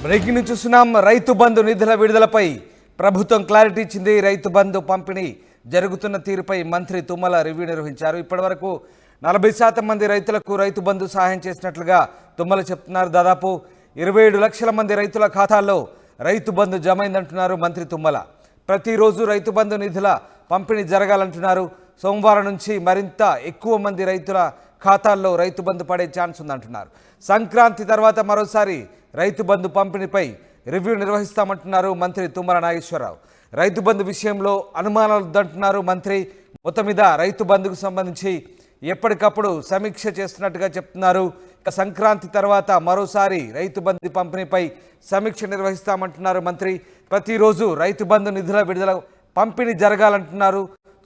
Breaking news చూస్తున్నాం. రైతు బంధు నిధుల విడుదలపై ప్రభుత్వం క్లారిటీ ఇచ్చింది. రైతు బంధు పంపిణీ జరుగుతున్న తీరుపై మంత్రి తుమ్మల రివ్యూ నిర్వహించారు. ఇప్పటివరకు 40% మంది రైతులకు రైతు బంధు సహాయం చేసినట్లుగా తుమ్మల చెప్తున్నారు. దాదాపు 27 లక్షల మంది రైతుల ఖాతాల్లో రైతు బంధు జమైందంటున్నారు మంత్రి తుమ్మల. ప్రతిరోజు రైతు బంధు నిధుల పంపిణీ జరగాలంటున్నారు. సోమవారం నుంచి మరింత ఎక్కువ మంది రైతుల ఖాతాల్లో రైతు బంధు పడే ఛాన్స్ ఉందంటున్నారు. సంక్రాంతి తర్వాత మరోసారి రైతు బంధు పంపిణీపై రివ్యూ నిర్వహిస్తామంటున్నారు మంత్రి తుమ్మల నాగేశ్వరరావు. రైతు బంధు విషయంలో అనుమానాలు వద్దంటున్నారు మంత్రి. మొత్తం మీద రైతు బంధుకు సంబంధించి ఎప్పటికప్పుడు సమీక్ష చేస్తున్నట్టుగా చెప్తున్నారు. సంక్రాంతి తర్వాత మరోసారి రైతు బంధు పంపిణీపై సమీక్ష నిర్వహిస్తామంటున్నారు మంత్రి. ప్రతిరోజు రైతు బంధు నిధుల విడుదల పంపిణీ జరగాలంటున్నారు.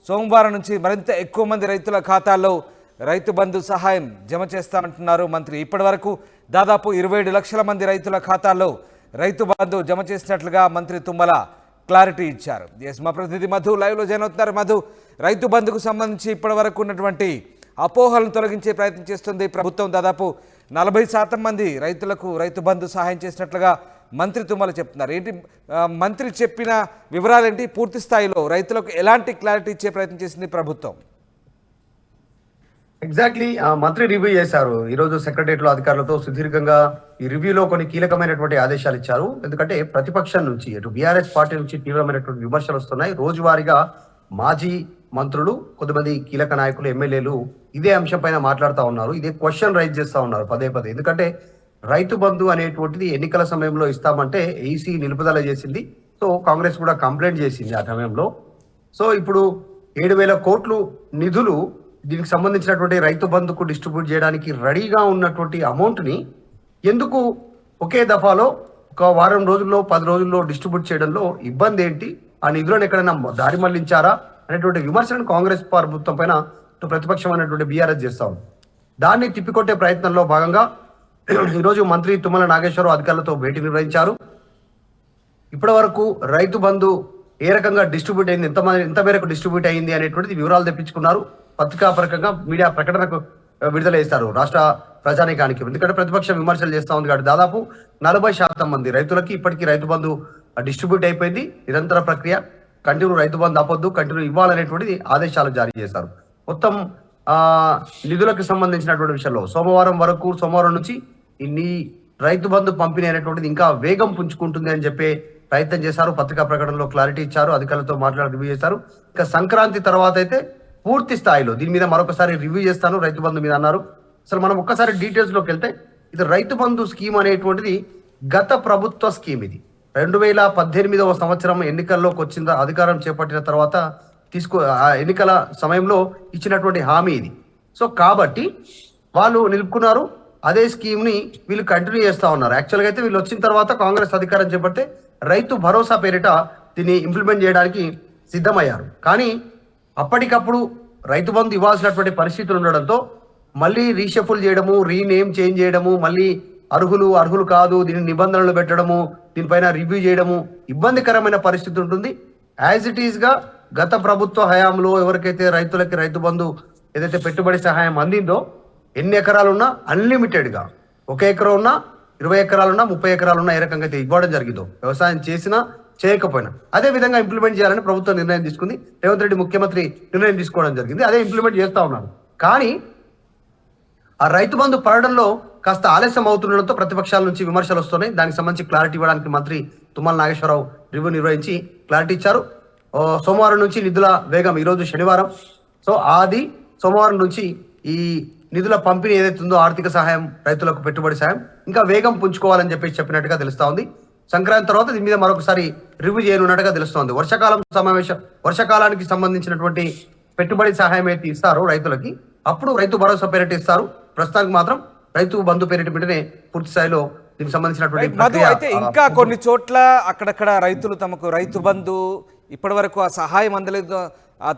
సోమవారం నుంచి మరింత ఎక్కువ మంది రైతుల ఖాతాల్లో రైతు బంధు సహాయం జమ చేస్తామంటున్నారు మంత్రి. ఇప్పటివరకు దాదాపు 27 లక్షల మంది రైతుల ఖాతాల్లో రైతు బంధు జమ చేసినట్లుగా మంత్రి తుమ్మల క్లారిటీ ఇచ్చారు. మా ప్రతినిధి మధు లైవ్లో జాయిన్ అవుతున్నారు. మధు, రైతు బంధుకు సంబంధించి ఇప్పటివరకు ఉన్నటువంటి అపోహలను తొలగించే ప్రయత్నం చేస్తుంది ప్రభుత్వం. దాదాపు 40% మంది రైతులకు రైతు బంధు సహాయం చేసినట్లుగా మంత్రి తుమ్మల చెప్తున్నారు. ఏంటి మంత్రి చెప్పిన వివరాలేంటి? పూర్తి స్థాయిలో రైతులకు ఎలాంటి క్లారిటీ ఇచ్చే ప్రయత్నం చేసింది ప్రభుత్వం? ఎగ్జాక్ట్లీ మంత్రి రివ్యూ చేశారు. ఈరోజు సెక్రటరియట్ లో అధికారులతో సుదీర్ఘంగా ఈ రివ్యూలో కొన్ని కీలకమైనటువంటి ఆదేశాలు ఇచ్చారు. ఎందుకంటే ప్రతిపక్షం నుంచి ఇటు బీఆర్ఎస్ పార్టీ నుంచి తీవ్రమైనటువంటి విమర్శలు వస్తున్నాయి. రోజువారీగా మాజీ మంత్రులు, కొంతమంది కీలక నాయకులు, ఎమ్మెల్యేలు ఇదే అంశం పైన మాట్లాడుతూ ఉన్నారు. ఇదే క్వశ్చన్ రైజ్ చేస్తూ ఉన్నారు పదే పదే. ఎందుకంటే రైతు బంధు అనేటువంటిది ఎన్నికల సమయంలో ఇస్తామంటే ఈసీ నిలుపుదల చేసింది. సో కాంగ్రెస్ కూడా కంప్లైంట్ చేసింది ఆ సమయంలో. సో ఇప్పుడు 7,000 కోట్లు నిధులు దీనికి సంబంధించినటువంటి రైతు బంధుకు డిస్ట్రిబ్యూట్ చేయడానికి రెడీగా ఉన్నటువంటి అమౌంట్ని ఎందుకు ఒకే దఫాలో ఒక వారం రోజుల్లో 10 రోజుల్లో డిస్ట్రిబ్యూట్ చేయడంలో ఇబ్బంది ఏంటి? ఆ నిధులను ఎక్కడైనా దారి మళ్లించారా అనేటువంటి విమర్శలను కాంగ్రెస్ ప్రభుత్వం పైన ప్రతిపక్షం అనేటువంటి బీఆర్ఎస్ చేస్తా ఉంది. దాన్ని తిప్పికొట్టే ప్రయత్నంలో భాగంగా ఈరోజు మంత్రి తుమ్మల నాగేశ్వరరావు అధికారులతో భేటీ నిర్వహించారు. ఇప్పటి వరకు రైతు బంధు ఏ రకంగా డిస్ట్రిబ్యూట్ అయింది, ఎంత మేరకు డిస్ట్రిబ్యూట్ అయింది అనేటువంటిది వివరాలు తెప్పించుకున్నారు. పత్రికాపరకంగా మీడియా ప్రకటనకు విడుదల చేస్తారు రాష్ట్ర ప్రజానీకానికి. ఎందుకంటే ప్రతిపక్షం విమర్శలు చేస్తూ ఉంది కాబట్టి దాదాపు 40% మంది రైతులకి ఇప్పటికీ రైతు బంధు డిస్ట్రిబ్యూట్ అయిపోయింది. నిరంతర ప్రక్రియ, కంటిన్యూ రైతు బంధు ఆపొద్దు, కంటిన్యూ ఇవ్వాలనేటువంటిది ఆదేశాలు జారీ చేశారు. మొత్తం నిధులకు సంబంధించినటువంటి విషయంలో సోమవారం నుంచి ఈ రైతు బంధు పంపిణీ అనేటువంటిది ఇంకా వేగం పుంజుకుంటుంది అని చెప్పే ప్రయత్నం చేశారు. పత్రికా ప్రకటనలో క్లారిటీ ఇచ్చారు. అధికారులతో మాట్లాడి రివ్యూ చేశారు. ఇంకా సంక్రాంతి తర్వాత అయితే పూర్తి స్థాయిలో దీని మీద మరొకసారి రివ్యూ చేస్తాను రైతు బంధు మీద అన్నారు. అసలు మనం ఒక్కసారి డీటెయిల్స్ లోకి వెళ్తే ఇది రైతు బంధు స్కీమ్ అనేటువంటిది గత ప్రభుత్వ స్కీమ్. ఇది 2018వ సంవత్సరం ఎన్నికల్లోకి వచ్చిన అధికారం చేపట్టిన తర్వాత ఎన్నికల సమయంలో ఇచ్చినటువంటి హామీ ఇది. సో కాబట్టి వాళ్ళు నిలుపుకున్నారు. అదే స్కీమ్ ని వీళ్ళు కంటిన్యూ చేస్తా ఉన్నారు. యాక్చువల్గా అయితే వీళ్ళు వచ్చిన తర్వాత కాంగ్రెస్ అధికారం చేపడితే రైతు భరోసా పేరిట దీన్ని ఇంప్లిమెంట్ చేయడానికి సిద్ధమయ్యారు. కానీ అప్పటికప్పుడు రైతు బంధు ఇవ్వాల్సినటువంటి పరిస్థితులు ఉండడంతో మళ్ళీ రీషఫుల్ చేయడము, రీనేమ్ చేంజ్ చేయడము, మళ్ళీ అర్హులు కాదు, దీని నిబంధనలు పెట్టడము, దీనిపైన రివ్యూ చేయడము ఇబ్బందికరమైన పరిస్థితి ఉంటుంది. యాజ్ ఇట్ ఈస్ గా గత ప్రభుత్వ హయాంలో ఎవరికైతే రైతులకి రైతు బంధు ఏదైతే పెట్టుబడి సహాయం అందిందో, ఎన్ని ఎకరాలున్నా అన్లిమిటెడ్ గా 1 ఎకరం ఉన్నా, 20 ఎకరాలున్నా, 30 ఎకరాలున్నా ఏ రకంగా అయితే ఇవ్వడం జరిగిందో, వ్యవసాయం చేసినా చేయకపోయినా అదే విధంగా ఇంప్లిమెంట్ చేయాలని ప్రభుత్వం నిర్ణయం తీసుకుంది. రేవంత్ రెడ్డి ముఖ్యమంత్రి నిర్ణయం తీసుకోవడం జరిగింది. అదే ఇంప్లిమెంట్ చేస్తా ఉన్నారు. కానీ ఆ రైతు బంధు పడడంలో కాస్త ఆలస్యం అవుతుండడంతో ప్రతిపక్షాల నుంచి విమర్శలు వస్తున్నాయి. దానికి సంబంధించి క్లారిటీ ఇవ్వడానికి మంత్రి తుమ్మల నాగేశ్వరరావు రివ్యూ నిర్వహించి క్లారిటీ ఇచ్చారు. సోమవారం నుంచి నిధుల వేగం, ఈరోజు శనివారం, సో సోమవారం నుంచి ఈ నిధుల పంపిణీ ఏదైతే ఉందో ఆర్థిక సహాయం, రైతులకు పెట్టుబడి సహాయం ఇంకా వేగం పుంజుకోవాలని చెప్పినట్టుగా తెలుస్తా ఉంది. సంక్రాంతి తర్వాత దీని మీద మరొకసారి రివ్యూ చేయనున్నట్టుగా తెలుస్తోంది. వర్షాకాలానికి సంబంధించినటువంటి పెట్టుబడి సహాయం అయితే ఇస్తారో రైతులకి, అప్పుడు రైతు భరోసా పేరిట ఇస్తారు. ప్రస్తుతానికి మాత్రం రైతు బంధు పేరిట పెట్టినే పూర్తి స్థాయిలో దీనికి సంబంధించినటువంటి అయితే ఇంకా కొన్ని చోట్ల అక్కడక్కడ రైతులు తమకు రైతు బంధు ఇప్పటి వరకు ఆ సహాయం అందలేదు,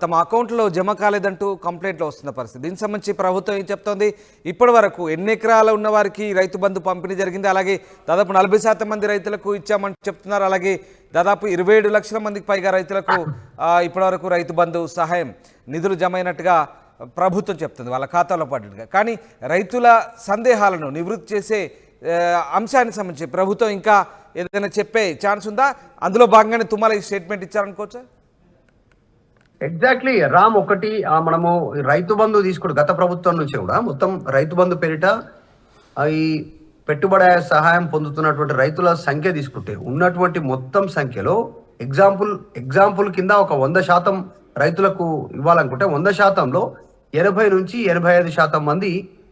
తమ అకౌంట్లో జమ కాలేదంటూ కంప్లైంట్లు వస్తున్న పరిస్థితి. దీనికి సంబంధించి ప్రభుత్వం ఏం చెప్తోంది? ఇప్పటి వరకు ఎన్ని ఎకరాలు ఉన్న వారికి రైతు బంధు పంపిణీ జరిగింది? అలాగే దాదాపు 40% మంది రైతులకు ఇచ్చామని చెప్తున్నారు. అలాగే దాదాపు 27 లక్షల మందికి పైగా రైతులకు ఇప్పటి వరకు రైతు బంధు సహాయం నిధులు జమ అయినట్టుగా ప్రభుత్వం చెప్తుంది, వాళ్ళ ఖాతాలో పడ్డట్టుగా. కానీ రైతుల సందేహాలను నివృత్తి చేసే అంశానికి సంబంధించి ప్రభుత్వం ఇంకా ఏదైనా చెప్పే ఛాన్స్ ఉందా? అందులో భాగంగానే తుమ్మల ఈ స్టేట్మెంట్ ఇచ్చారనుకోవచ్చా? ఎగ్జాక్ట్లీ రామ్. ఒకటి మనము రైతు బంధు తీసుకుంటు గత ప్రభుత్వం నుంచి కూడా మొత్తం రైతు బంధు పేరిట ఈ పెట్టుబడి సహాయం పొందుతున్నటువంటి రైతుల సంఖ్య తీసుకుంటే ఉన్నటువంటి మొత్తం సంఖ్యలో ఎగ్జాంపుల్ కింద ఒక 100% రైతులకు ఇవ్వాలనుకుంటే 100%లో 80 నుంచి 85% మంది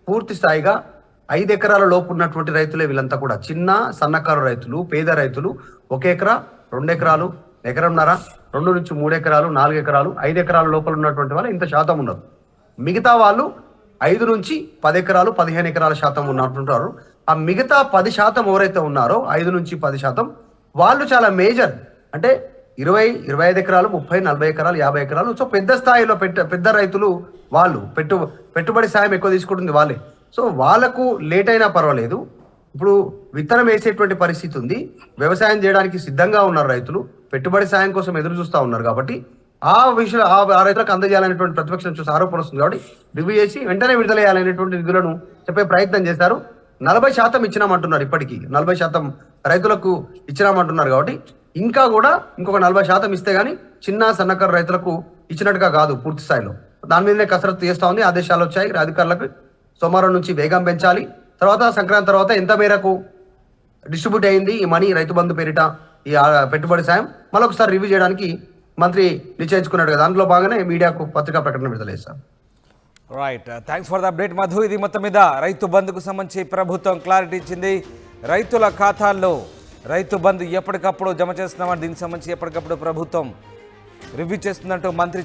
పూర్తి స్థాయిగా 5 ఎకరాల లోపు ఉన్నటువంటి రైతులే. వీళ్ళంతా కూడా చిన్న సన్నకారు రైతులు, పేద రైతులు, 1 ఎకరా, 2 ఎకరాలు, ఎకరంన్నర, 2 నుంచి 3 ఎకరాలు, 4 ఎకరాలు, 5 ఎకరాల లోపల ఉన్నటువంటి వాళ్ళు ఇంత శాతం ఉన్నారు. మిగతా వాళ్ళు 5 నుంచి 10 ఎకరాలు, 15 ఎకరాల శాతం ఉన్నట్టుంటారు. ఆ మిగతా 10% ఎవరైతే ఉన్నారో 5 నుంచి 10% వాళ్ళు చాలా మేజర్, అంటే 20-25 ఎకరాలు, 30-40 ఎకరాలు, 50 ఎకరాలు. సో పెద్ద స్థాయిలో పెద్ద రైతులు వాళ్ళు పెట్టుబడి సాయం ఎక్కువ తీసుకుంటుంది వాళ్ళే. సో వాళ్ళకు లేట్ అయినా పర్వాలేదు. ఇప్పుడు విత్తనం వేసేటువంటి పరిస్థితి ఉంది, వ్యవసాయం చేయడానికి సిద్ధంగా ఉన్నారు రైతులు, పెట్టుబడి సాయం కోసం ఎదురు చూస్తూ ఉన్నారు. కాబట్టి ఆ విషయం ఆ రైతులకు అందజేయాలనేటువంటి ప్రతిపక్షం చూసి ఆరోపణ వస్తుంది. కాబట్టి రివ్యూ చేసి వెంటనే విడుదల చేయాలనేటువంటి నిధులను చెప్పే ప్రయత్నం చేశారు. 40% ఇచ్చినామంటున్నారు, ఇప్పటికీ 40% రైతులకు ఇచ్చినామంటున్నారు. కాబట్టి ఇంకా కూడా ఇంకొక 40% ఇస్తే గానీ చిన్న సన్నకారు రైతులకు ఇచ్చినట్టుగా కాదు పూర్తి స్థాయిలో. దాని మీదనే కసరత్తు చేస్తా ఉంది. ఆదేశాలు వచ్చాయి అధికారులకు, సోమవారం నుంచి వేగం పెంచాలి. తర్వాత సంక్రాంతి తర్వాత ఎంత మేరకు డిస్ట్రిబ్యూట్ అయింది ఈ మనీ, రైతు బంధు పేరిట ఈ పెట్టుబడి సాయం మరొకసారి రివ్యూ చేయడానికి మంత్రి నిశ్చయించుకున్నాడు కదా. అందులో బాగానే మీడియాకు పత్రికా ప్రకటన విడుదల చేశారు. Right, thanks for the update Madhu. ఇది మొత్తం మీద రైతు బంధుకు సంబంధించి ప్రభుత్వం క్లారిటీ ఇచ్చింది. రైతుల ఖాతాల్లో రైతు బంధు ఎప్పటికప్పుడు జమ చేస్తున్నామని, దీనికి సంబంధించి ఎప్పటికప్పుడు ప్రభుత్వం రివ్యూ చేస్తుందంటూ మంత్రి